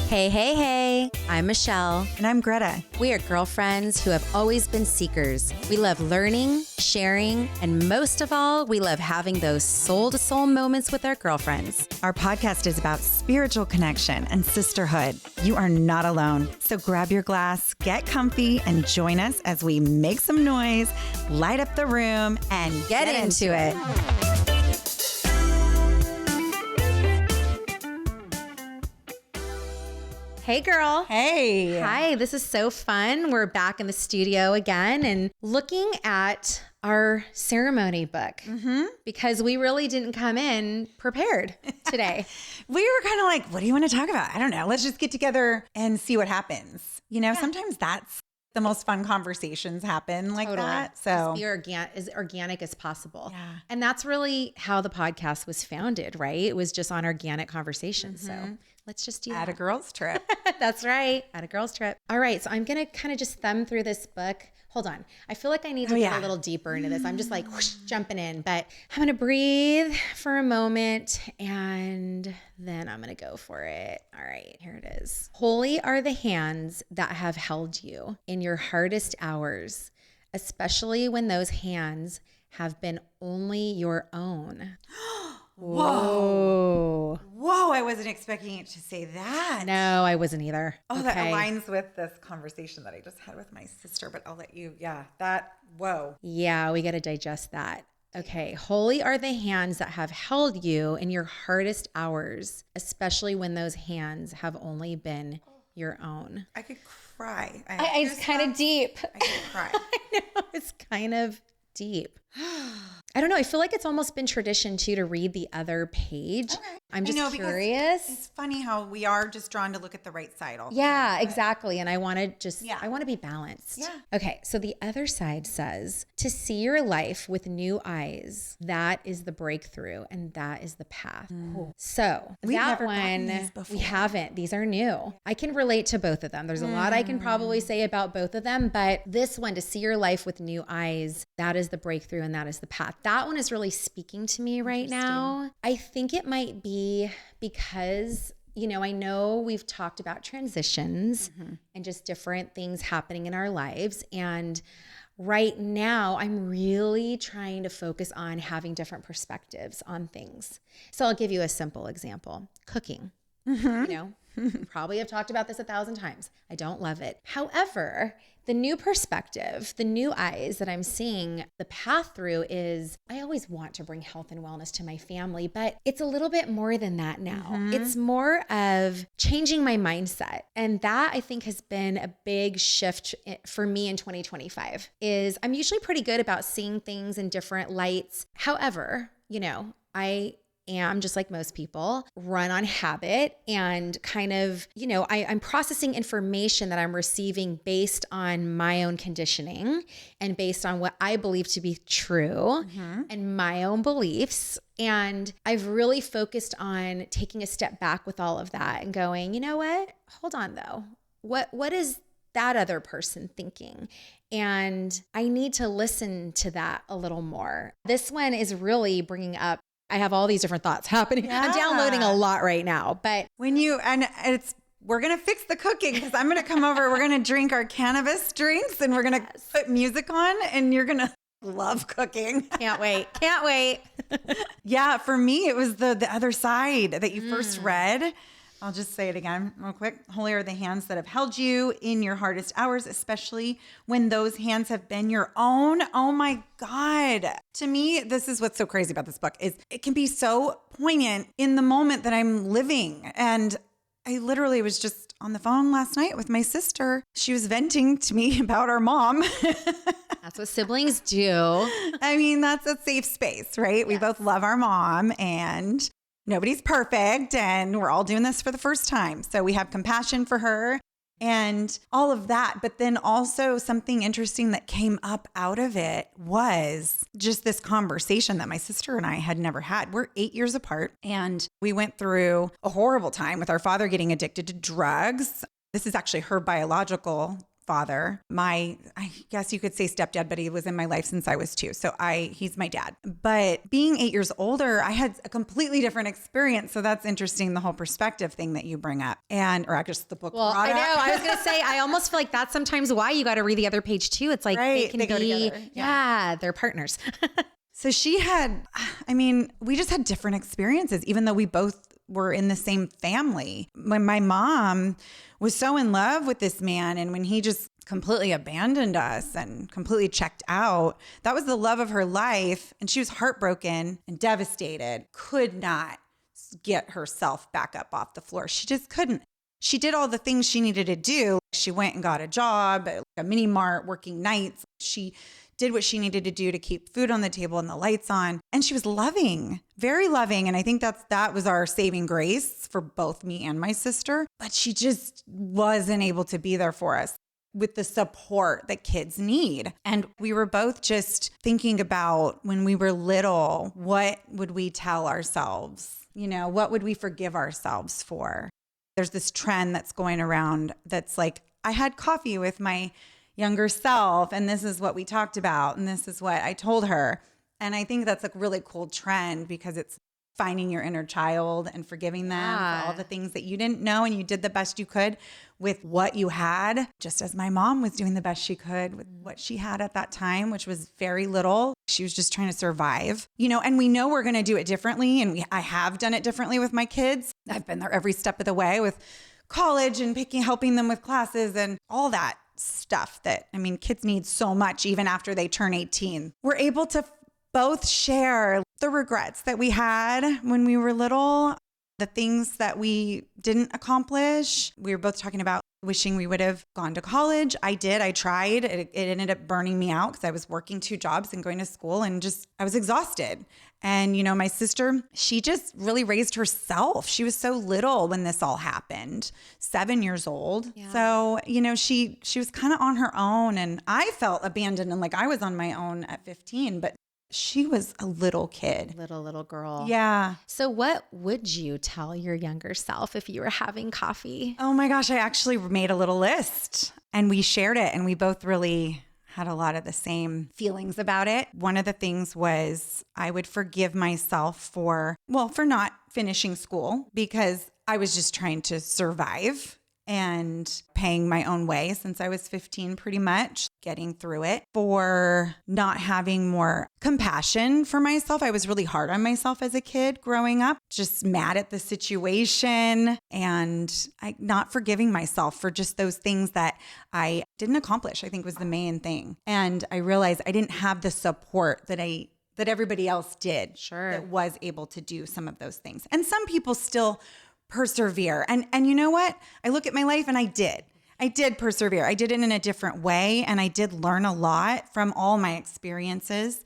Hey, hey, hey, I'm Michelle. And I'm Greta. We are girlfriends who have always been seekers. We love learning, sharing, and most of all, we love having those soul-to-soul moments with our girlfriends. Our podcast is about spiritual connection and sisterhood. You are not alone. So grab your glass, get comfy, and join us as we make some noise, light up the room, and Get into it. Hey, girl. Hey. Hi, this is so fun. We're back in the studio again and looking at our ceremony book because we really didn't come in prepared today. We were kind of like, what do you want to talk about? I don't know. Let's just get together and see what happens. You know, sometimes that's the most fun conversations happen like that. So just be as organic as possible. Yeah. And that's really how the podcast was founded, right? It was just on organic conversations. So let's just do that. at a girls trip. That's right. At a girls trip. All right. So I'm going to kind of just thumb through this book. Hold on. I feel like I need to get a little deeper into this. I'm just like whoosh, jumping in, but I'm going to breathe for a moment and then I'm going to go for it. All right. Here it is. Holy are the hands that have held you in your hardest hours, especially when those hands have been only your own. Whoa. Whoa, I wasn't expecting it to say that. No, I wasn't either. Oh, that aligns with this conversation that I just had with my sister, but I'll let you, whoa. Yeah, we got to digest that. Okay, holy are the hands that have held you in your hardest hours, especially when those hands have only been your own. I could cry. It's kind of deep. I could cry. I know, it's kind of deep. I don't know. I feel like it's almost been tradition too to read the other page. Okay. I'm just curious. It's funny how we are just drawn to look at the right side all the Yeah, time. exactly. And I want to I want to be balanced. Yeah. Okay. So the other side says to see your life with new eyes. That is the breakthrough and that is the path. So We've that never gotten one, these before. we haven't. These are new. I can relate to both of them. There's a lot I can probably say about both of them, but this one, to see your life with new eyes, that is the breakthrough and that is the path. That one is really speaking to me right now. I think it might be because, you know, I know we've talked about transitions and just different things happening in our lives. And right now, I'm really trying to focus on having different perspectives on things. So I'll give you a simple example. Cooking. You know, probably have talked about this 1,000 times. I don't love it. However, the new perspective, the new eyes that I'm seeing the path through is I always want to bring health and wellness to my family, but it's a little bit more than that now. It's more of changing my mindset. And that I think has been a big shift for me in 2025 is I'm usually pretty good about seeing things in different lights. However, you know, I am, just like most people, run on habit and kind of, you know, I'm processing information that I'm receiving based on my own conditioning and based on what I believe to be true and my own beliefs. And I've really focused on taking a step back with all of that and going, you know what? Hold on though. What is that other person thinking? And I need to listen to that a little more. This one is really bringing up, I have all these different thoughts happening. Yeah. I'm downloading a lot right now, but we're going to fix the cooking because I'm going to come over. We're going to drink our cannabis drinks and we're going to put music on and you're going to love cooking. Can't wait. Can't wait. Yeah. For me, it was the other side that you first read. I'll just say it again real quick. Holy are the hands that have held you in your hardest hours, especially when those hands have been your own. Oh my God. To me, this is what's so crazy about this book is it can be so poignant in the moment that I'm living. And I literally was just on the phone last night with my sister. She was venting to me about our mom. That's what siblings do. I mean, that's a safe space, right? Yes. We both love our mom and nobody's perfect and we're all doing this for the first time. So we have compassion for her and all of that. But then also something interesting that came up out of it was just this conversation that my sister and I had never had. We're 8 years apart and we went through a horrible time with our father getting addicted to drugs. This is actually her biological father. I guess you could say stepdad, but he was in my life since I was 2. So he's my dad. But being 8 years older, I had a completely different experience. So that's interesting, the whole perspective thing that you bring up. Or I guess the book Well, brought I know. up. I was going to say, I almost feel like that's sometimes why you got to read the other page too. It's like Right, they go be, together. yeah, they're partners. So we just had different experiences, even though we both were in the same family. When my mom was so in love with this man, and when he just completely abandoned us and completely checked out, that was the love of her life. And she was heartbroken and devastated, could not get herself back up off the floor. She just couldn't. She did all the things she needed to do. She went and got a job at a mini mart, working nights. She did what she needed to do to keep food on the table and the lights on. And she was loving, very loving. And I think that was our saving grace for both me and my sister. But she just wasn't able to be there for us with the support that kids need. And we were both just thinking about when we were little, what would we tell ourselves? What would we forgive ourselves for? There's this trend that's going around that's like, I had coffee with my younger self, and this is what we talked about, and this is what I told her. And I think that's a really cool trend because it's finding your inner child and forgiving them for all the things that you didn't know, and you did the best you could with what you had, just as my mom was doing the best she could with what she had at that time, which was very little. She was just trying to survive, and we know we're going to do it differently. And I have done it differently with my kids. I've been there every step of the way with college and helping them with classes and all that stuff that, kids need so much even after they turn 18. We're able to both share the regrets that we had when we were little, the things that we didn't accomplish. We were both talking about wishing we would have gone to college. I did. I tried. It ended up burning me out because I was working 2 jobs and going to school, and I was exhausted. And, my sister, she just really raised herself. She was so little when this all happened, 7 years old. Yeah. So, she was kind of on her own, and I felt abandoned and like I was on my own at 15, but she was a little kid. Little girl. Yeah. So what would you tell your younger self if you were having coffee? Oh my gosh, I actually made a little list and we shared it, and we both really had a lot of the same feelings about it. One of the things was I would forgive myself for not finishing school because I was just trying to survive and paying my own way since I was 15, pretty much getting through it, for not having more compassion for myself. I was really hard on myself as a kid growing up, just mad at the situation, and not forgiving myself for just those things that I didn't accomplish, I think was the main thing. And I realized I didn't have the support that everybody else did. Sure. That was able to do some of those things. And some people still persevere. And you know what? I look at my life and I did persevere. I did it in a different way. And I did learn a lot from all my experiences.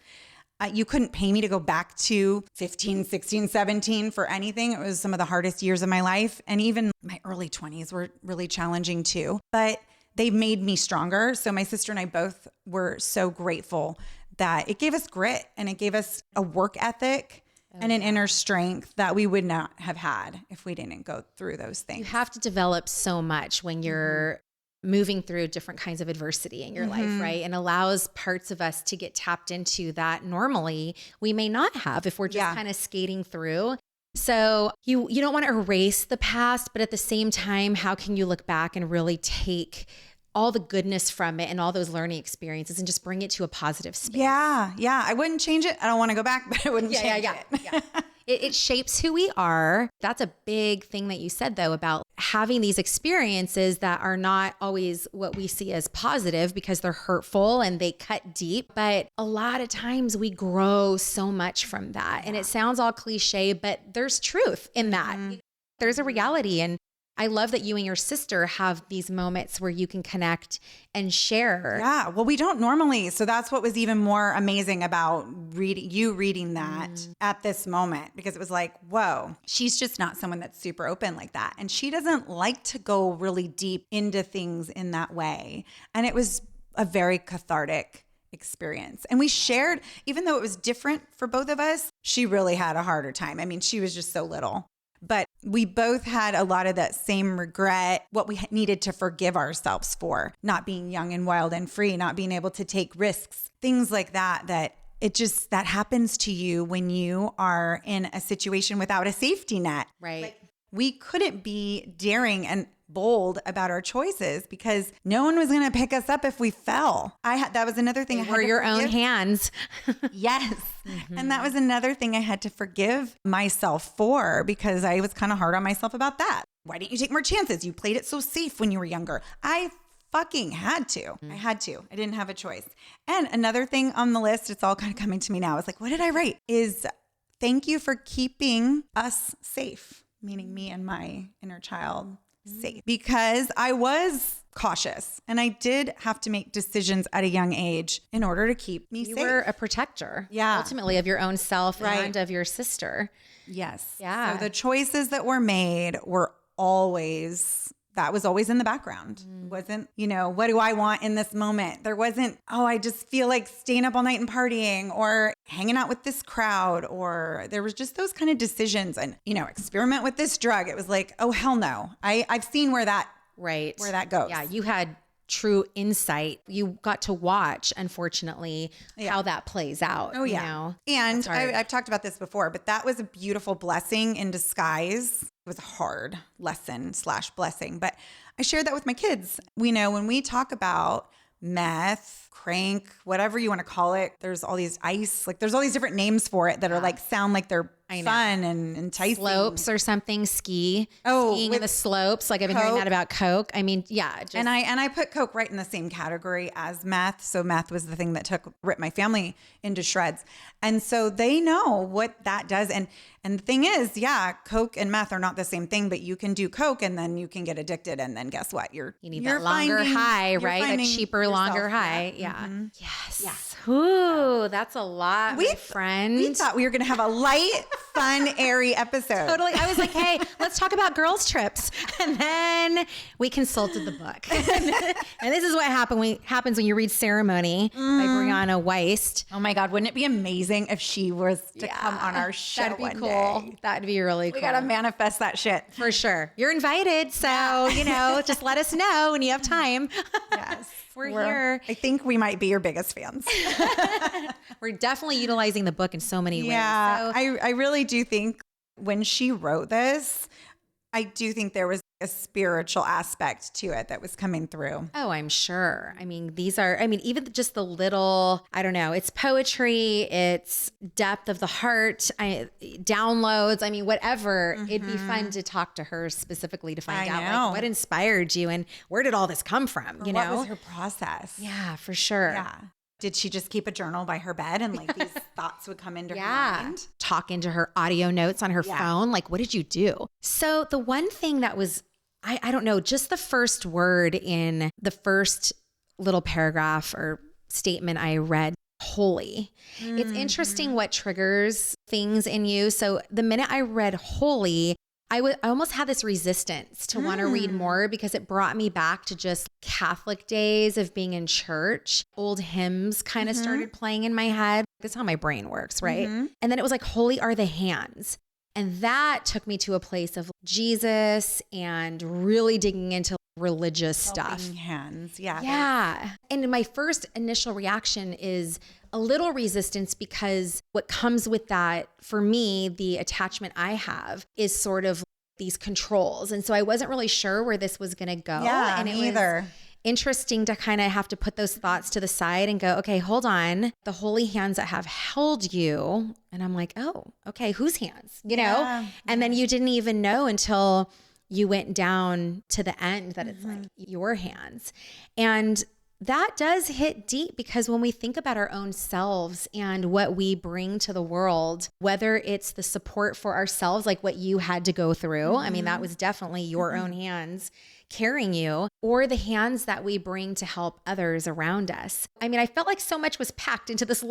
You couldn't pay me to go back to 15, 16, 17 for anything. It was some of the hardest years of my life. And even my early 20s were really challenging too. But they made me stronger. So my sister and I both were so grateful that it gave us grit and it gave us a work ethic and an inner strength that we would not have had if we didn't go through those things. You have to develop so much when you're moving through different kinds of adversity in your life, right? And allows parts of us to get tapped into that normally we may not have if we're just kind of skating through. So you don't want to erase the past, but at the same time, how can you look back and really take all the goodness from it and all those learning experiences and just bring it to a positive space? Yeah. I wouldn't change it. I don't want to go back, but I wouldn't change it. It shapes who we are. That's a big thing that you said, though, about having these experiences that are not always what we see as positive because they're hurtful and they cut deep. But a lot of times we grow so much from that. And it sounds all cliche, but there's truth in that. There's a reality. And I love that you and your sister have these moments where you can connect and share. Yeah. Well, we don't normally. So that's what was even more amazing about reading that at this moment, because it was like, whoa, she's just not someone that's super open like that. And she doesn't like to go really deep into things in that way. And it was a very cathartic experience. And we shared, even though it was different for both of us, she really had a harder time. I mean, she was just so little. but we both had a lot of that same regret, what we needed to forgive ourselves for, not being young and wild and free, not being able to take risks, things like that, that happens to you when you are in a situation without a safety net. Right. Like, we couldn't be daring and bold about our choices because no one was going to pick us up if we fell. That was another thing. They were your own hands. Yes. And that was another thing I had to forgive myself for because I was kind of hard on myself about that. Why didn't you take more chances? You played it so safe when you were younger. I fucking had to. I had to. I didn't have a choice. And another thing on the list, it's all kind of coming to me now. It's like, what did I write? Is thank you for keeping us safe, meaning me and my inner child safe, because I was cautious and I did have to make decisions at a young age in order to keep me safe. You were a protector, ultimately, of your own self and of your sister. Yes. Yeah. So the choices that were made were that was always in the background. It wasn't, what do I want in this moment? There wasn't, I just feel like staying up all night and partying or hanging out with this crowd, or there was just those kind of decisions and, experiment with this drug. It was like, oh, hell no. I've seen where that goes. Yeah. You had true insight. You got to watch, unfortunately, how that plays out. Oh, yeah. And I've talked about this before, but that was a beautiful blessing in disguise. It was a hard lesson / blessing, but I shared that with my kids. We know when we talk about meth, crank, whatever you want to call it, there's all these there's all these different names for it that are sound like they're fun and enticing. Slopes or something, skiing in the slopes. Like I've been hearing that about Coke. I mean, yeah. And I put Coke right in the same category as meth. So meth was the thing that ripped my family into shreds. And so they know what that does. And the thing is, Coke and meth are not the same thing, but you can do Coke and then you can get addicted. And then guess what? You need that longer high, right? A cheaper, longer high. Yeah. Mm-hmm. Yes. Yeah. Ooh, that's a lot, my friend. We thought we were going to have a light, fun, airy episode. Totally. I was like, hey, let's talk about girls' trips. And then we consulted the book. And this is what happens when you read Ceremony by Brianna Wiest. Oh my God. Wouldn't it be amazing if she was to come on our show? That'd be cool. Day? That'd be really cool. We got to manifest that shit. For sure. You're invited. So, just let us know when you have time. Yes. We're here. I think we might be your biggest fans. We're definitely utilizing the book in so many ways. Yeah, I really do think when she wrote this, I do think there was a spiritual aspect to it that was coming through. Oh, I'm sure. I mean, even just the little, I don't know, it's poetry, it's depth of the heart, downloads, whatever. Mm-hmm. It'd be fun to talk to her specifically to find out what inspired you and where did all this come from, What was her process? Yeah, for sure. Yeah. Did she just keep a journal by her bed and these thoughts would come into her mind? Talk into her audio notes on her phone. Like, what did you do? So the one thing that was, I don't know, just the first word in the first little paragraph or statement I read, holy. Mm-hmm. It's interesting what triggers things in you. So the minute I read holy, I almost had this resistance to want to read more because it brought me back to just Catholic days of being in church. Old hymns kind of started playing in my head. That's how my brain works, right? Mm-hmm. And then it was like, holy are the hands. And that took me to a place of Jesus and really digging into religious stuff. Hands. Yeah. Yeah. And my first initial reaction is a little resistance because what comes with that, for me, the attachment I have is sort of these controls. And so I wasn't really sure where this was going to go. Yeah, and me either. Interesting to kind of have to put those thoughts to the side and go, okay, hold on. The holy hands that have held you. And I'm like, oh, okay, whose hands? And then you didn't even know until you went down to the end that it's like your hands. And that does hit deep because when we think about our own selves and what we bring to the world, whether it's the support for ourselves, like what you had to go through, that was definitely your own hands carrying you, or the hands that we bring to help others around us. I felt like so much was packed into this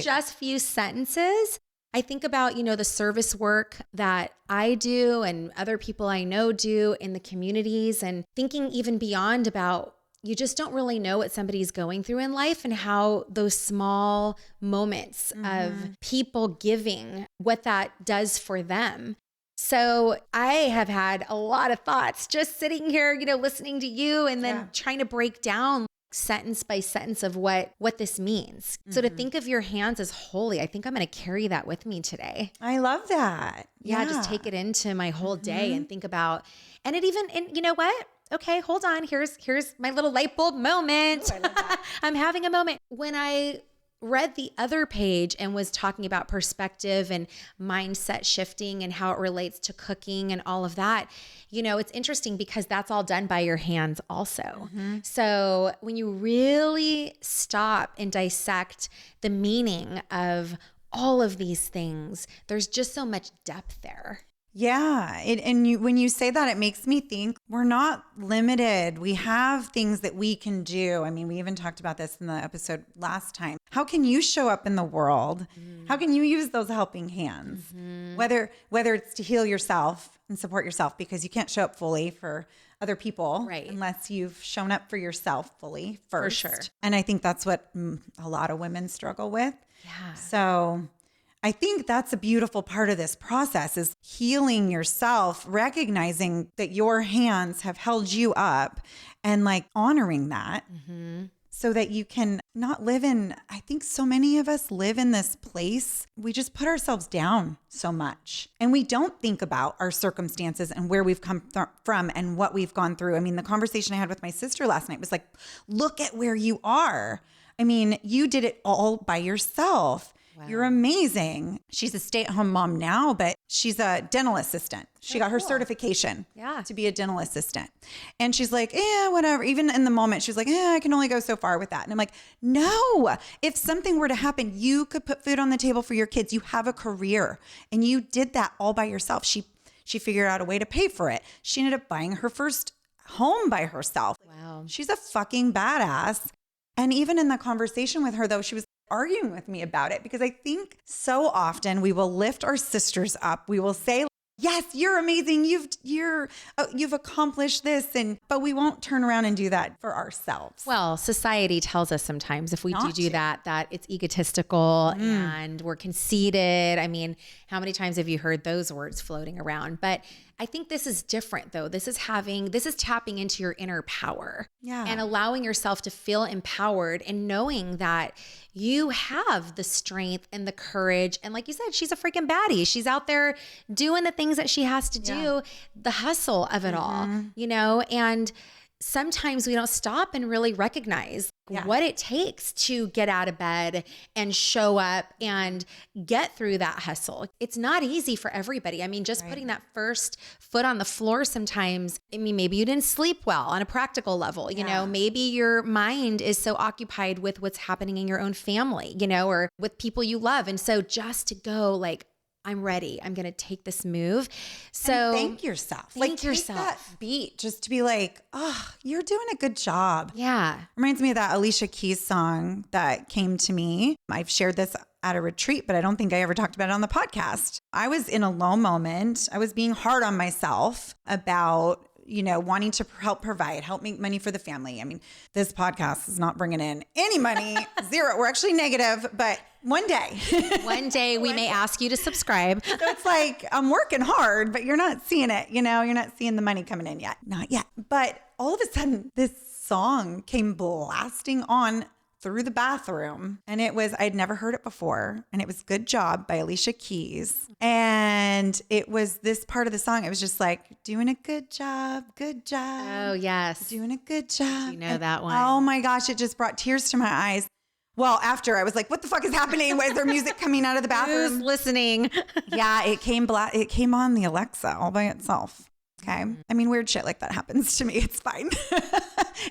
just few sentences. I think about, the service work that I do and other people I know do in the communities, and thinking even beyond about, you just don't really know what somebody's going through in life and how those small moments of people giving, what that does for them. So I have had a lot of thoughts just sitting here, listening to you and then trying to break down sentence by sentence of what this means. So to think of your hands as holy, I think I'm going to carry that with me today. I love that. Yeah, just take it into my whole day and think about, and you know what? Okay, hold on. Here's my little light bulb moment. Ooh, I love that. I'm having a moment. When I read the other page and was talking about perspective and mindset shifting and how it relates to cooking and all of that, it's interesting because that's all done by your hands also. So when you really stop and dissect the meaning of all of these things, there's just so much depth there. Yeah. When you say that, it makes me think we're not limited. We have things that we can do. I mean, we even talked about this in the episode last time. How can you show up in the world? How can you use those helping hands? Whether it's to heal yourself and support yourself, because you can't show up fully for other people unless you've shown up for yourself fully first. For sure. And I think that's what a lot of women struggle with. Yeah. So I think that's a beautiful part of this process, is healing yourself, recognizing that your hands have held you up and like honoring that so that you can not live in, I think so many of us live in this place. We just put ourselves down so much and we don't think about our circumstances and where we've come from and what we've gone through. I mean, the conversation I had with my sister last night was like, look at where you are. I mean, you did it all by yourself. Wow. You're amazing. She's a stay-at-home mom now, but she's a dental assistant. She got her certification to be a dental assistant. And she's like, whatever. Even in the moment, she's like, I can only go so far with that. And I'm like, no, if something were to happen, you could put food on the table for your kids. You have a career and you did that all by yourself. She figured out a way to pay for it. She ended up buying her first home by herself. Wow. She's a fucking badass. And even in the conversation with her, though, she was arguing with me about it because I think so often we will lift our sisters up. We will say, yes, you're amazing. You've accomplished this. But we won't turn around and do that for ourselves. Well, society tells us sometimes if we do that it's egotistical and we're conceited. I mean, how many times have you heard those words floating around? But I think this is different though. This is tapping into your inner power and allowing yourself to feel empowered and knowing that you have the strength and the courage. And like you said, she's a freaking baddie. She's out there doing the things that she has to do, the hustle of it all, and sometimes we don't stop and really recognize what it takes to get out of bed and show up and get through that hustle. It's not easy for everybody. I mean, just putting that first foot on the floor sometimes, I mean, maybe you didn't sleep well on a practical level, maybe your mind is so occupied with what's happening in your own family, or with people you love. And so just to go like, I'm ready. I'm going to take this move. So and thank yourself. Take that beat just to be like, oh, you're doing a good job. Yeah. Reminds me of that Alicia Keys song that came to me. I've shared this at a retreat, but I don't think I ever talked about it on the podcast. I was in a low moment. I was being hard on myself about wanting to help make money for the family. I mean, this podcast is not bringing in any money, zero. We're actually negative, but one day we may ask you to subscribe. So it's like, I'm working hard, but you're not seeing it, you're not seeing the money coming in yet. Not yet. But all of a sudden this song came blasting on through the bathroom. And I'd never heard it before. And it was Good Job by Alicia Keys. And it was this part of the song. It was just like, doing a good job, good job. Oh, yes. Doing a good job. You know that one. Oh my gosh. It just brought tears to my eyes. Well, after I was like, what the fuck is happening? Why is there music coming out of the bathroom? Who's listening? Yeah, it came on the Alexa all by itself. Okay. I mean, weird shit like that happens to me. It's fine.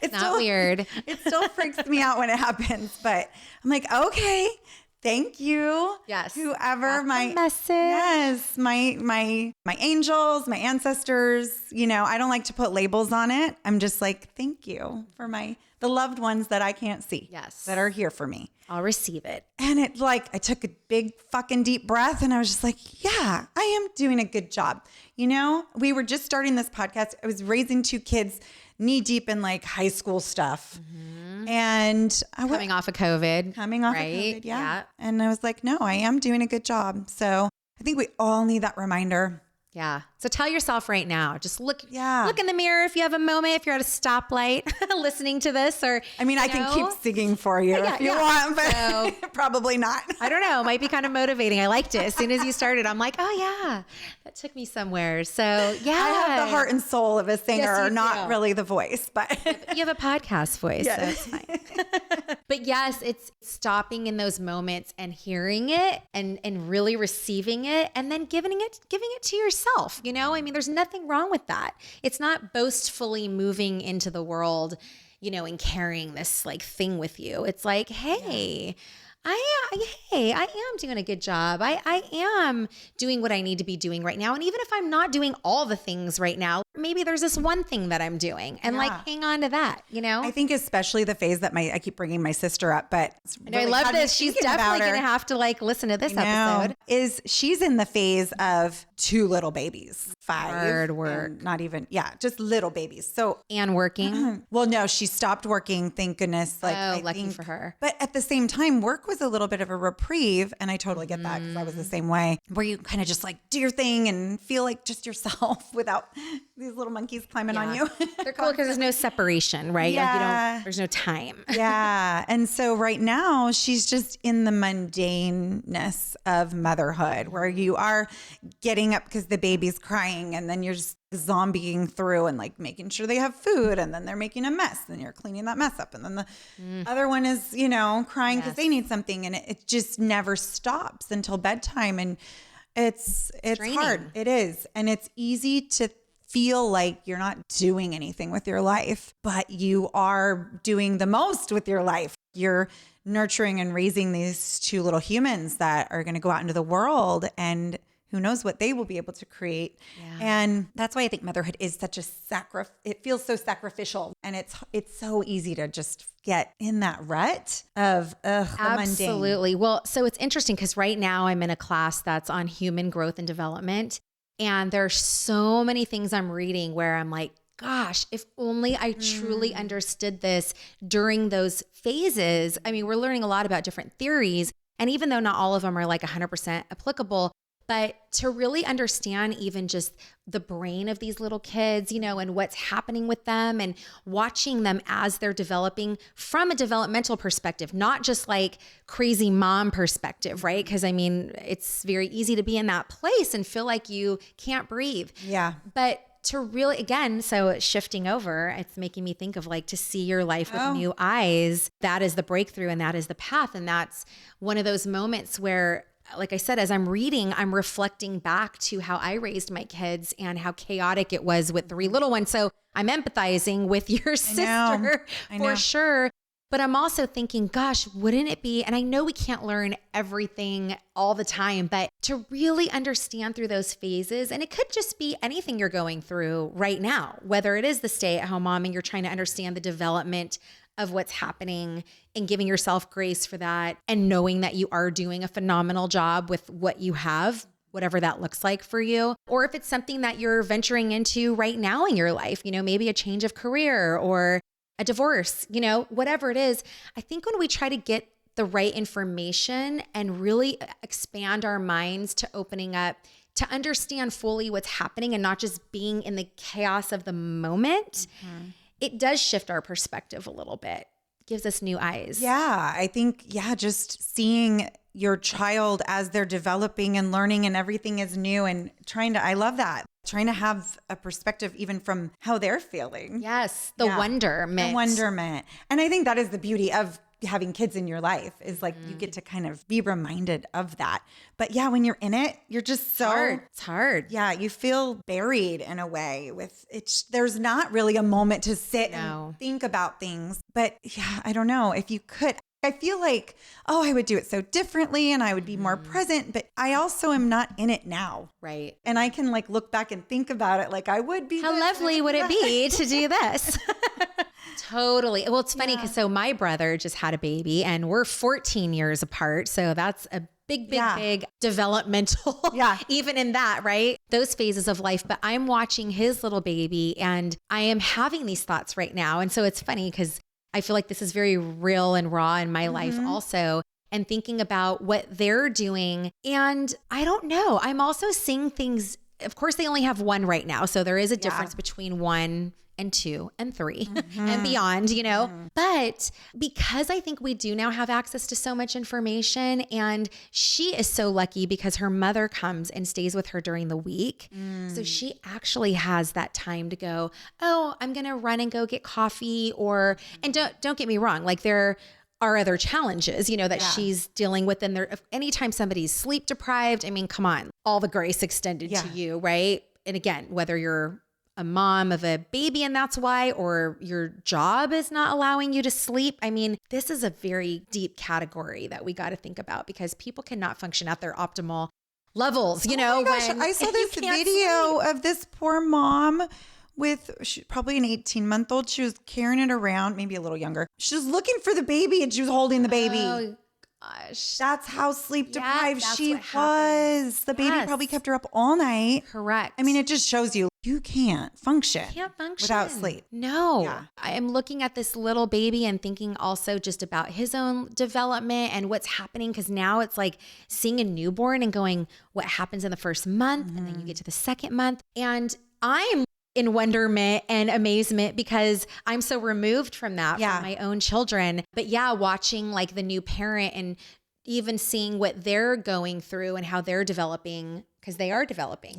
It's not weird. It still freaks me out when it happens, but I'm like, okay, thank you. Yes. Whoever my message. Yes. My angels, my ancestors, I don't like to put labels on it. I'm just like, thank you for the loved ones that I can't see. Yes. That are here for me. I'll receive it. And I took a big fucking deep breath and I was just like, yeah, I am doing a good job. We were just starting this podcast. I was raising 2 kids knee deep in like high school stuff. And coming off of COVID. COVID. Yeah. And I was like, no, I am doing a good job. So I think we all need that reminder. Yeah. So tell yourself right now, just look in the mirror if you have a moment, if you're at a stoplight listening to this, or I mean, I can keep singing for you if you want, but probably not. I don't know. It might be kind of motivating. I liked it. As soon as you started, I'm like, oh yeah, that took me somewhere. So yeah. I have the heart and soul of a singer, not really the voice, but you have a podcast voice, so it's fine. But yes, it's stopping in those moments and hearing it and really receiving it and then giving it to yourself. You know, I mean, there's nothing wrong with that. It's not boastfully moving into the world, you know, and carrying this like thing with you. It's like, hey, I am doing a good job. I am doing what I need to be doing right now. And even if I'm not doing all the things right now, maybe there's this one thing that I'm doing and like hang on to that, you know? I think especially the phase that I keep bringing my sister up, but really I love this. She's definitely going to have to like listen to this episode. She's in the phase of 2 little babies, 5. Hard work. Not even, just little babies. So and working. Well, no, she stopped working. Thank goodness. Like, lucky for her. But at the same time, work was a little bit of a reprieve. And I totally get that because I was the same way, where you kind of just like do your thing and feel like just yourself without these little monkeys climbing on you. They're cool because there's no separation, right? Yeah. Like there's no time. Yeah. And so right now she's just in the mundaneness of motherhood, where you are getting up because the baby's crying and then you're just zombieing through and like making sure they have food, and then they're making a mess, then you're cleaning that mess up, and then the other one is, you know, crying because they need something, and it just never stops until bedtime. And it's hard. It is. And it's easy to feel like you're not doing anything with your life, but you are doing the most with your life. You're nurturing and raising these 2 little humans that are going to go out into the world, and who knows what they will be able to create. Yeah. And that's why I think motherhood is such a it feels so sacrificial, and it's so easy to just get in that rut of the Absolutely. mundane. Well, so it's interesting because right now I'm in a class that's on human growth and development. And there's so many things I'm reading where I'm like, gosh, if only I truly understood this during those phases. I mean, we're learning a lot about different theories. And even though not all of them are like 100% applicable, but to really understand even just the brain of these little kids, you know, and what's happening with them and watching them as they're developing from a developmental perspective, not just like crazy mom perspective, right? Because I mean, it's very easy to be in that place and feel like you can't breathe. Yeah. But to really, again, so shifting over, it's making me think of like to see your life with new eyes. That is the breakthrough and that is the path. And that's one of those moments where, like I said, as I'm reading, I'm reflecting back to how I raised my kids and how chaotic it was with 3 little ones. So I'm empathizing with your sister for sure. But I'm also thinking, gosh, wouldn't it be, and I know we can't learn everything all the time, but to really understand through those phases, and it could just be anything you're going through right now, whether it is the stay-at-home mom and you're trying to understand the development of what's happening and giving yourself grace for that and knowing that you are doing a phenomenal job with what you have, whatever that looks like for you. Or if it's something that you're venturing into right now in your life, you know, maybe a change of career or a divorce, you know, whatever it is. I think when we try to get the right information and really expand our minds to opening up to understand fully what's happening and not just being in the chaos of the moment, it does shift our perspective a little bit. Gives us new eyes. Yeah, I think, just seeing your child as they're developing and learning and everything is new and I love that. Trying to have a perspective even from how they're feeling. Yes, the wonderment. The wonderment. And I think that is the beauty of having kids in your life is like you get to kind of be reminded of that. But yeah, when you're in it, you're just so it's hard. Yeah, you feel buried in a way with it. There's not really a moment to sit and think about things. But yeah, I don't know if you could. I feel like, I would do it so differently and I would be more present, but I also am not in it now. Right. And I can like look back and think about it like I would be. How lovely would it be to do this? Totally. Well, it's funny because so my brother just had a baby and we're 14 years apart. So that's a big developmental, even in that, right? Those phases of life. But I'm watching his little baby and I am having these thoughts right now. And so it's funny because I feel like this is very real and raw in my life also, and thinking about what they're doing. And I don't know, I'm also seeing things of course they only have one right now. So there is a difference between 1 and 2 and 3 and beyond, but because I think we do now have access to so much information, and she is so lucky because her mother comes and stays with her during the week. So she actually has that time to go, oh, I'm going to run and go get coffee, and don't get me wrong. Like there are other challenges, that she's dealing with. And anytime somebody's sleep deprived, I mean, come on, all the grace extended to you, right? And again, whether you're a mom of a baby and that's why, or your job is not allowing you to sleep. I mean, this is a very deep category that we got to think about because people cannot function at their optimal levels, Oh my gosh, I saw this video of this poor mom with probably an 18-month-old. She was carrying it around, maybe a little younger. She was looking for the baby and she was holding the baby. Oh, gosh. That's how sleep deprived she was. The baby probably kept her up all night. Correct. I mean, it just shows you can't function without sleep. No. Yeah. I am looking at this little baby and thinking also just about his own development and what's happening, because now it's like seeing a newborn and going, what happens in the first month? And then you get to the second month. And I'm in wonderment and amazement because I'm so removed from that, from my own children. But watching like the new parent and even seeing what they're going through and how they're developing, because they are developing,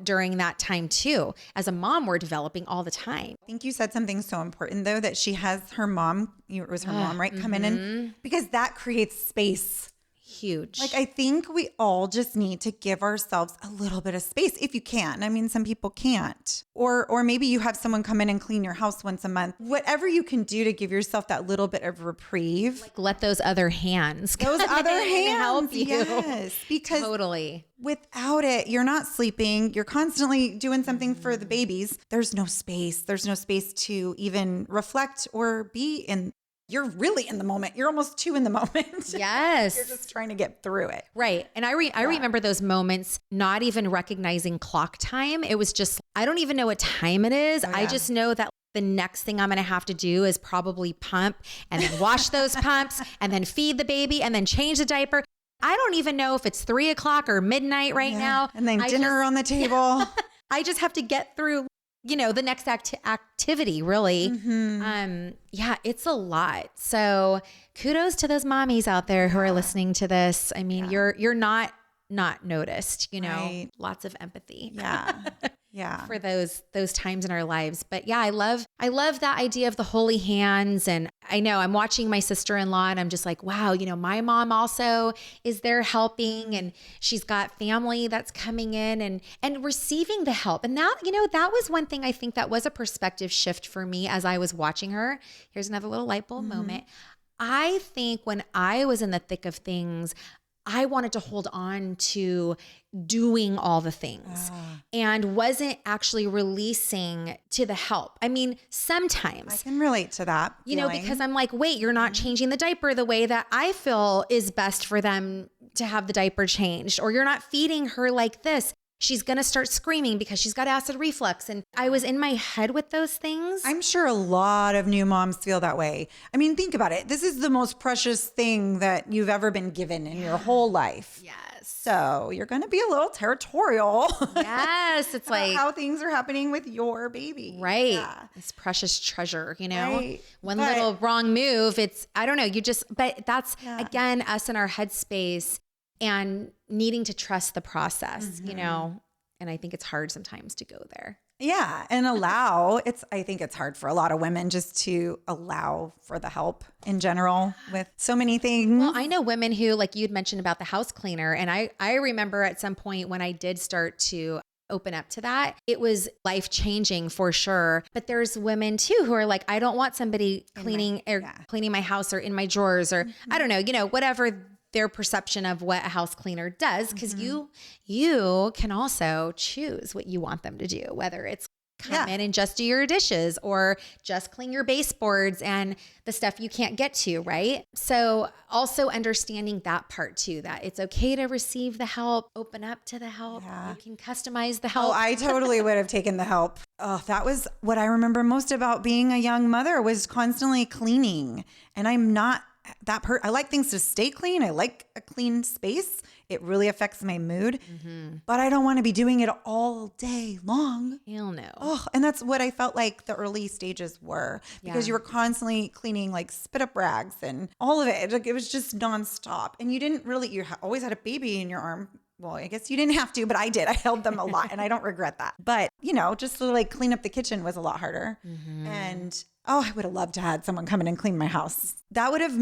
during that time too. As a mom, we're developing all the time. I think you said something so important though, that she has her mom, it was her mom, right? Come in and because that creates space. Huge. Like, I think we all just need to give ourselves a little bit of space if you can. I mean, some people can't. Or maybe you have someone come in and clean your house once a month. Whatever you can do to give yourself that little bit of reprieve. Like let those other hands help you. Yes, because totally. Without it, you're not sleeping. You're constantly doing something for the babies. There's no space. There's no space to even reflect or be in. You're really in the moment. You're almost too in the moment. Yes. You're just trying to get through it. Right. And I remember those moments, not even recognizing clock time. It was just, I don't even know what time it is. I just know that the next thing I'm going to have to do is probably pump and then wash those pumps and then feed the baby and then change the diaper. I don't even know if it's 3 o'clock or midnight right now. And then dinner on the table. I just have to get through the next activity, really. It's a lot. So kudos to those mommies out there who are listening to this. I mean, you're not noticed, Right. Lots of empathy. Yeah. For those times in our lives. But I love that idea of the holy hands. And I know I'm watching my sister-in-law and I'm just like, wow, my mom also is there helping, and she's got family that's coming in and receiving the help. And that, that was one thing I think that was a perspective shift for me as I was watching her. Here's another little light bulb moment. I think when I was in the thick of things, I wanted to hold on to doing all the things and wasn't actually releasing to the help. I mean, sometimes I can relate to that. Because I'm like, wait, you're not changing the diaper the way that I feel is best for them to have the diaper changed, or you're not feeding her like this. She's going to start screaming because she's got acid reflux. And I was in my head with those things. I'm sure a lot of new moms feel that way. I mean, think about it. This is the most precious thing that you've ever been given in your whole life. Yes. So you're going to be a little territorial. Yes. It's like how things are happening with your baby. Right. Yeah. This precious treasure, Right. One little wrong move. I don't know. But that's again, us in our headspace and needing to trust the process, and I think it's hard sometimes to go there. Yeah. And I think it's hard for a lot of women just to allow for the help in general with so many things. Well, I know women who, like you'd mentioned about the house cleaner. And I remember at some point when I did start to open up to that, it was life-changing for sure. But there's women too who are like, I don't want somebody cleaning my house or in my drawers, or I don't know, whatever their perception of what a house cleaner does, because you can also choose what you want them to do, whether it's come in and just do your dishes or just clean your baseboards and the stuff you can't get to, right? So also understanding that part too, that it's okay to receive the help, open up to the help. You can customize the help. Oh, I totally would have taken the help. Oh, that was what I remember most about being a young mother, was constantly cleaning. And I'm not that I like things to stay clean. I like a clean space. It really affects my mood, but I don't want to be doing it all day long. Hell no. Oh, and that's what I felt like the early stages were, because you were constantly cleaning like spit up rags and all of it. Like it was just nonstop. And you didn't really, always had a baby in your arm. Well, I guess you didn't have to, but I did. I held them a lot and I don't regret that. But, just to like clean up the kitchen was a lot harder. And I would have loved to have had someone come in and clean my house. That would have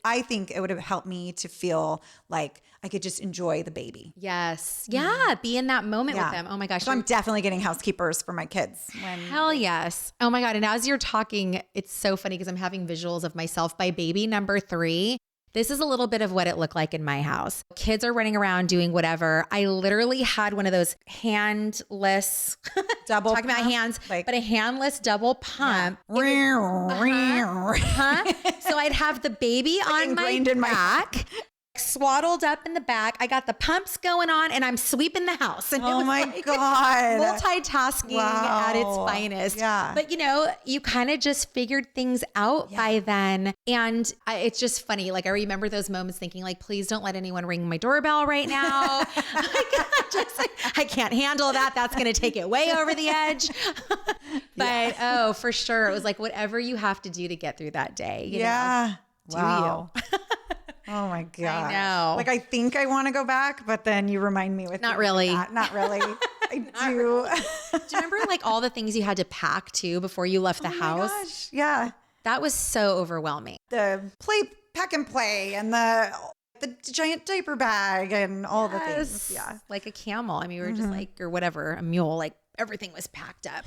I think it would have helped me to feel like I could just enjoy the baby. Yes. Yeah. Be in that moment with them. Oh my gosh. So I'm definitely getting housekeepers for my kids. Hell yes. Oh my God. And as you're talking, it's so funny because I'm having visuals of myself by baby number 3. This is a little bit of what it looked like in my house. Kids are running around doing whatever. I literally had one of those handless, double talking about hands, but a handless double pump. Yeah. So I'd have the baby on my back, swaddled up in the back. I got the pumps going on and I'm sweeping the house. And oh my God. Multitasking at its finest. Yeah. But you kind of just figured things out by then. And it's just funny. Like I remember those moments thinking like, please don't let anyone ring my doorbell right now. I can't handle that. That's going to take it way over the edge. But for sure. It was like whatever you have to do to get through that day. You know? Wow. Do you? Oh my God. I know. Like I think I want to go back, but then you remind me with not really. Not really. I do. Really. Do you remember like all the things you had to pack too before you left the house? Gosh. Yeah. That was so overwhelming. The pack and play and the giant diaper bag and all the things. Yeah. Like a camel. I mean, we were just like, or whatever, a mule, like everything was packed up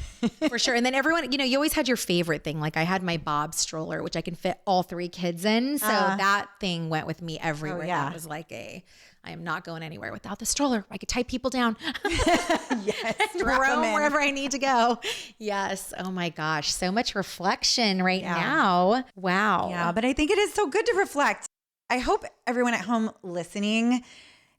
for sure. And then everyone, you always had your favorite thing. Like I had my Bob stroller, which I can fit all 3 kids in. So that thing went with me everywhere. That was like I am not going anywhere without the stroller. I could tie people down. Yes. Roam wherever I need to go. Yes. Oh my gosh. So much reflection right now. Wow. Yeah. But I think it is so good to reflect. I hope everyone at home listening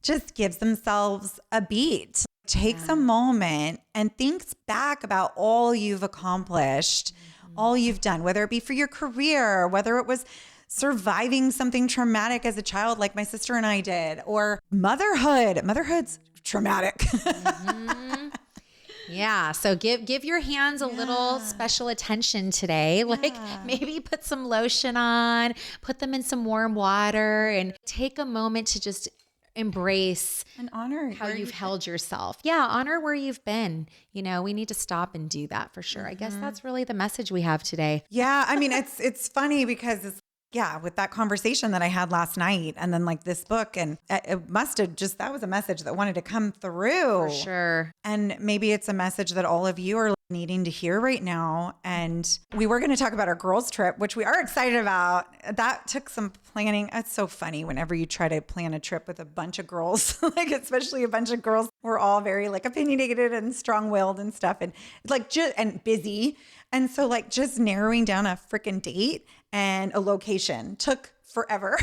just gives themselves a beat. Takes a moment and thinks back about all you've accomplished, all you've done, whether it be for your career, whether it was surviving something traumatic as a child like my sister and I did, or motherhood. Motherhood's traumatic. Yeah. So give your hands a little special attention today. Like maybe put some lotion on, put them in some warm water and take a moment to just embrace and honor how you've held yourself. Yeah. Honor where you've been. We need to stop and do that for sure. I guess that's really the message we have today. Yeah. I mean, it's funny because with that conversation that I had last night and then like this book and it must have that was a message that wanted to come through. For sure. And maybe it's a message that all of you are needing to hear right now. And we were going to talk about our girls trip, which we are excited about. That took some planning. It's so funny whenever you try to plan a trip with a bunch of girls, like especially a bunch of girls. We're all very like opinionated and strong-willed and stuff and like and busy. And so like just narrowing down a freaking date and a location took forever.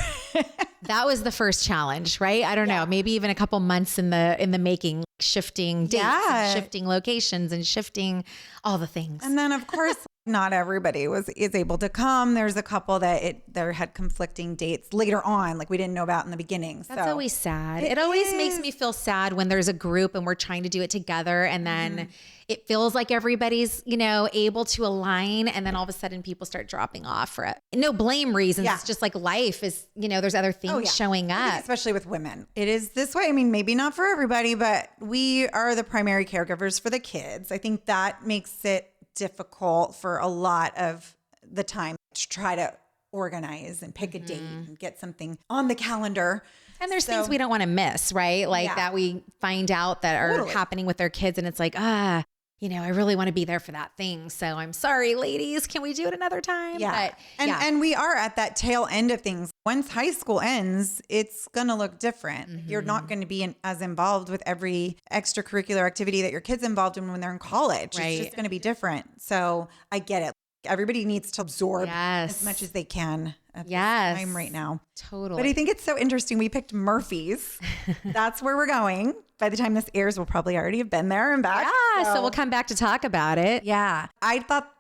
That was the first challenge, right? I don't know, maybe even a couple months in the making, shifting dates, and shifting locations and shifting all the things. And then of course, not everybody is able to come. There's a couple that there had conflicting dates later on, like we didn't know about in the beginning. That's always sad. It always makes me feel sad when there's a group and we're trying to do it together and then it feels like everybody's, able to align and then all of a sudden people start dropping off for no blame reasons. Yeah. It's just like life is, there's other things showing up. Especially with women. It is this way. I mean, maybe not for everybody, but we are the primary caregivers for the kids. I think that makes it difficult for a lot of the time to try to organize and pick a date and get something on the calendar. And there's things we don't want to miss, right? Like that we find out that are happening with their kids and it's like, I really want to be there for that thing. So I'm sorry, ladies. Can we do it another time? Yeah. And we are at that tail end of things. Once high school ends, it's going to look different. You're not going to be as involved with every extracurricular activity that your kid's involved in when they're in college. Right. It's just going to be different. So I get it. Everybody needs to absorb as much as they can at this time right now. Totally. But I think it's so interesting. We picked Murphy's. That's where we're going. By the time this airs, we'll probably already have been there and back. Yeah, so we'll come back to talk about it. Yeah. I thought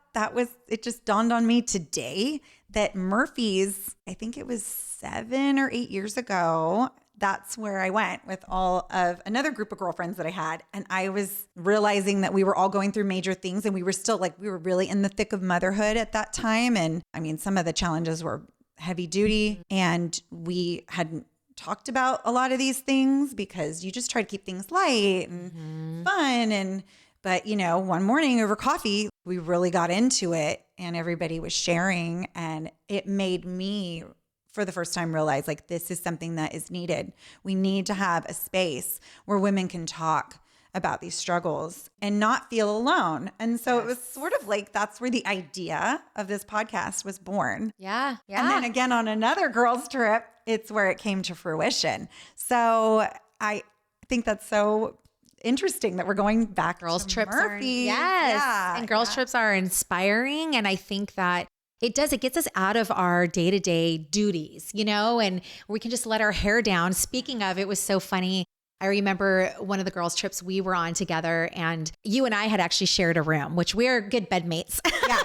it just dawned on me today that Murphy's, I think it was 7 or 8 years ago, that's where I went with all of another group of girlfriends that I had. And I was realizing that we were all going through major things, and we were still like, we were really in the thick of motherhood at that time. And I mean, some of the challenges were heavy duty, and we hadn't talked about a lot of these things because you just try to keep things light and fun. But you know, one morning over coffee, we really got into it, and everybody was sharing, and it made me for the first time realize like this is something that is needed. We need to have a space where women can talk about these struggles and not feel alone. And so it was sort of like that's where the idea of this podcast was born. Yeah. And then again on another girls trip, it's where it came to fruition. So I think that's so interesting that we're going back girls to trips Murphy. And girls trips are inspiring. And I think that it gets us out of our day-to-day duties, you know, and we can just let our hair down. Speaking of, it was so funny. I remember one of the girls trips we were on together, and you and I had actually shared a room, which we're good bedmates. Yeah.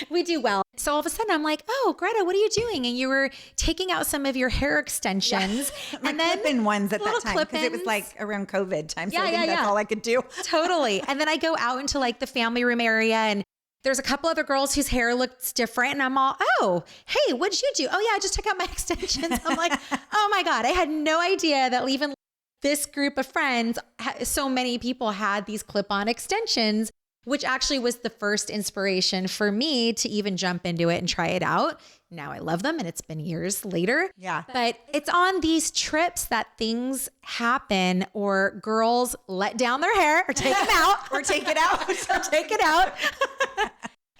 We do well. So all of a sudden I'm like, oh, Greta, what are you doing? And you were taking out some of your hair extensions. And then clip-in ones at that time because it was like around COVID time. So I think that's all I could do. Totally. And then I go out into like the family room area, and there's a couple other girls whose hair looks different. And I'm all, oh, hey, what'd you do? Oh yeah, I just took out my extensions. I'm like, oh my God, I had no idea that even this group of friends, so many people had these clip-on extensions, which actually was the first inspiration for me to even jump into it and try it out. Now I love them, and it's been years later. Yeah. But it's on these trips that things happen, or girls let down their hair or take them out. Or take it out. Take it out.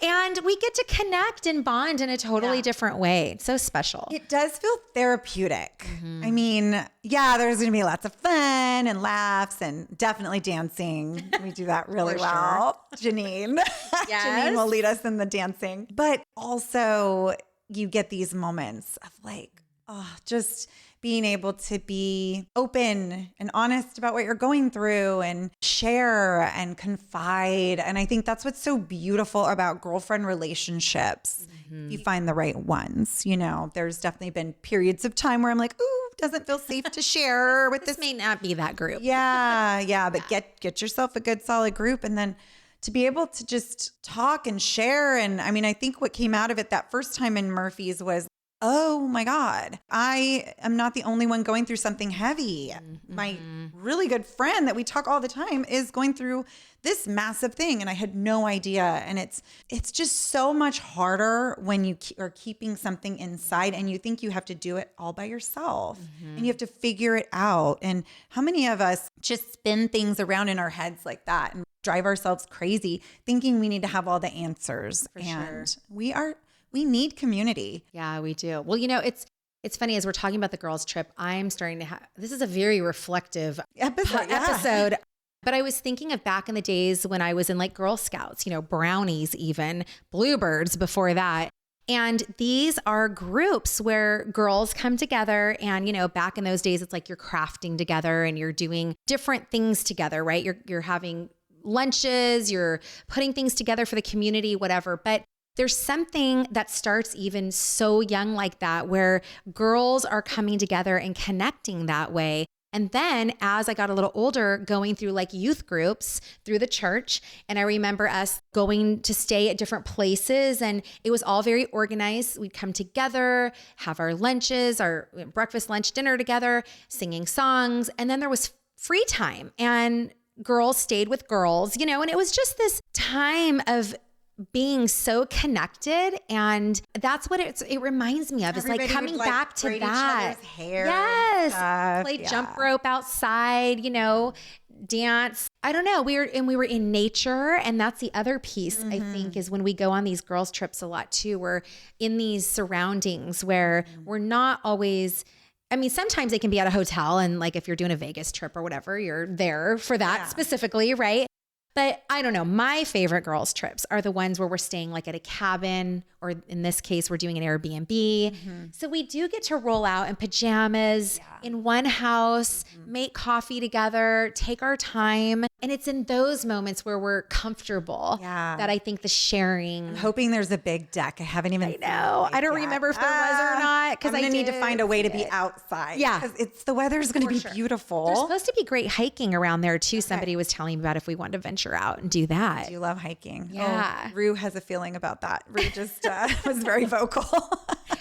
And we get to connect and bond in a totally different way. It's so special. It does feel therapeutic. I mean, yeah, there's going to be lots of fun and laughs and definitely dancing. We do that really well. Janine. Janine will lead us in the dancing. But also you get these moments of like, just being able to be open and honest about what you're going through and share and confide. And I think that's what's so beautiful about girlfriend relationships. If you find the right ones, you know, there's definitely been periods of time where I'm like, ooh, doesn't feel safe to share with this may not be that group. But get yourself a good solid group, and then to be able to just talk and share. And I mean, I think what came out of it that first time in Murphy's was, oh my God, I am not the only one going through something heavy. My really good friend that we talk all the time is going through this massive thing, and I had no idea. And it's just so much harder when you are keeping something inside and you think you have to do it all by yourself and you have to figure it out. And how many of us just spin things around in our heads like that and drive ourselves crazy thinking we need to have all the answers? We need community. Yeah, we do. Well, you know, it's funny as we're talking about the girls trip, I'm starting to this is a very reflective episode. But I was thinking of back in the days when I was in like Girl Scouts, you know, brownies, even Bluebirds before that. And these are groups where girls come together, and, you know, back in those days, it's like you're crafting together and you're doing different things together, right? You're having lunches, you're putting things together for the community, whatever. But there's something that starts even so young like that, where girls are coming together and connecting that way. And then as I got a little older, going through like youth groups through the church, and I remember us going to stay at different places, and it was all very organized. We'd come together, have our lunches, our breakfast, lunch, dinner together, singing songs. And then there was free time, and girls stayed with girls, you know, and it was just this time of being so connected. And that's what it reminds me of. It's like coming back to that. Each other's hair. Yes. Play jump rope outside, you know, dance. I don't know. We were in nature. And that's the other piece, I think, is when we go on these girls trips a lot too, we're in these surroundings where we're not always, I mean, sometimes they can be at a hotel, and like if you're doing a Vegas trip or whatever, you're there for that specifically, right? But I don't know. My favorite girls trips are the ones where we're staying like at a cabin or in this case, we're doing an Airbnb. So we do get to roll out in pajamas in one house, make coffee together, take our time. And it's in those moments where we're comfortable that I think the sharing. I'm hoping there's a big deck. I haven't even. I know. I don't remember if there was or not. Because I need to find a way to be outside. Yeah. Because the weather's going to be beautiful. There's supposed to be great hiking around there too. Somebody was telling me about if we wanted to venture out and do that. I do love hiking. Yeah. Oh, Rue has a feeling about that. Rue just was very vocal.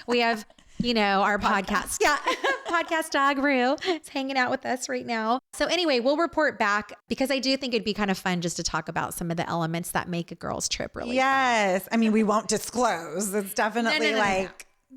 We have, our podcast. Yeah. Podcast dog Rue is hanging out with us right now. So anyway, we'll report back because I do think it'd be kind of fun just to talk about some of the elements that make a girl's trip really fun. I mean, we won't disclose. It's definitely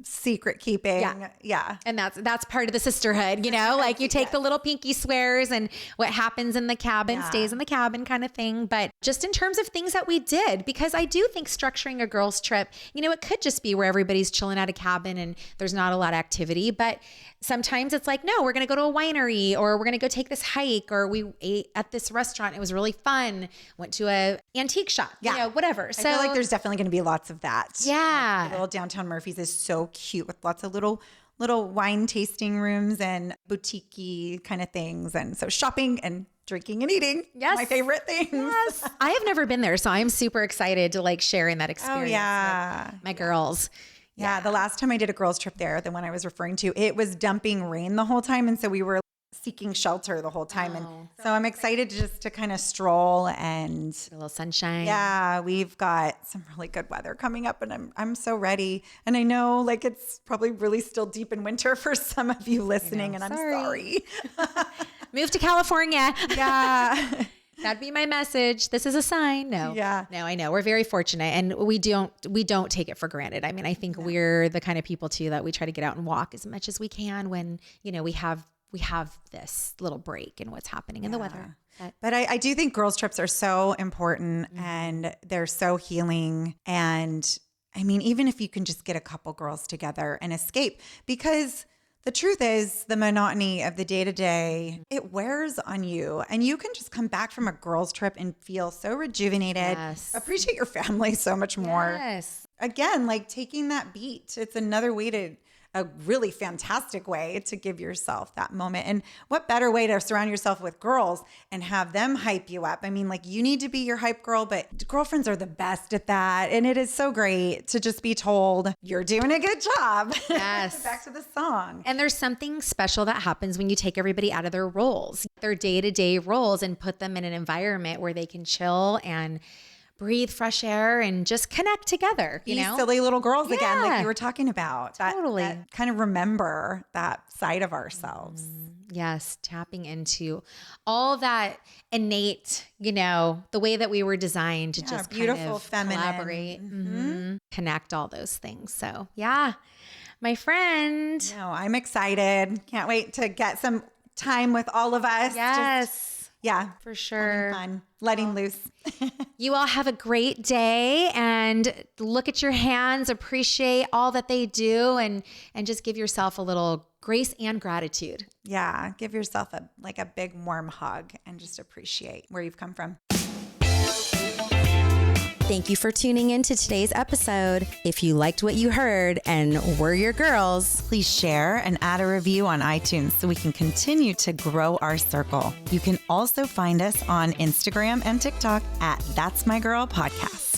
secret keeping. Yeah. And that's part of the sisterhood, like you take the little pinky swears and what happens in the cabin stays in the cabin kind of thing. But just in terms of things that we did, because I do think structuring a girl's trip, it could just be where everybody's chilling at a cabin and there's not a lot of activity, but sometimes it's like, no, we're going to go to a winery or we're going to go take this hike or we ate at this restaurant. It was really fun. Went to a antique shop, whatever. So I feel like there's definitely going to be lots of that. Yeah. Little downtown Murphy's is so cute with lots of little wine tasting rooms and boutique-y kind of things. And so shopping and drinking and eating. Yes. My favorite things. Yes. I have never been there. So I'm super excited to share in that experience with my girls. Yeah. The last time I did a girls trip there, the one I was referring to, it was dumping rain the whole time. And so we were seeking shelter the whole time. And so I'm excited to kind of stroll and a little sunshine. Yeah. We've got some really good weather coming up and I'm so ready. And I know it's probably really still deep in winter for some of you listening and I'm sorry. Move to California. Yeah. That'd be my message. This is a sign. No. Yeah. No, I know. We're very fortunate and we don't take it for granted. I mean, I think we're the kind of people too that we try to get out and walk as much as we can when, we have this little break in what's happening in the weather. But I do think girls trips are so important and they're so healing. And I mean, even if you can just get a couple girls together and escape, because the truth is the monotony of the day-to-day, it wears on you and you can just come back from a girls trip and feel so rejuvenated, appreciate your family so much more. Yes. Again, taking that beat, it's another way a really fantastic way to give yourself that moment. And what better way to surround yourself with girls and have them hype you up? I mean, you need to be your hype girl, but girlfriends are the best at that. And it is so great to just be told, you're doing a good job. Yes. Back to the song. And there's something special that happens when you take everybody out of their roles, their day-to-day roles, and put them in an environment where they can chill and breathe fresh air and just connect together, Be silly little girls again, like you were talking about. Totally. That kind of remember that side of ourselves. Yes. Tapping into all that innate, the way that we were designed to just beautiful, kind of feminine. collaborate, connect all those things. So my friend. No, I'm excited. Can't wait to get some time with all of us. Yes. For sure. Fun. Letting loose. You all have a great day and look at your hands, appreciate all that they do and just give yourself a little grace and gratitude. Yeah. Give yourself a big warm hug and just appreciate where you've come from. Thank you for tuning in to today's episode. If you liked what you heard and we're your girls, please share and add a review on iTunes so we can continue to grow our circle. You can also find us on Instagram and TikTok at That's My Girl Podcast.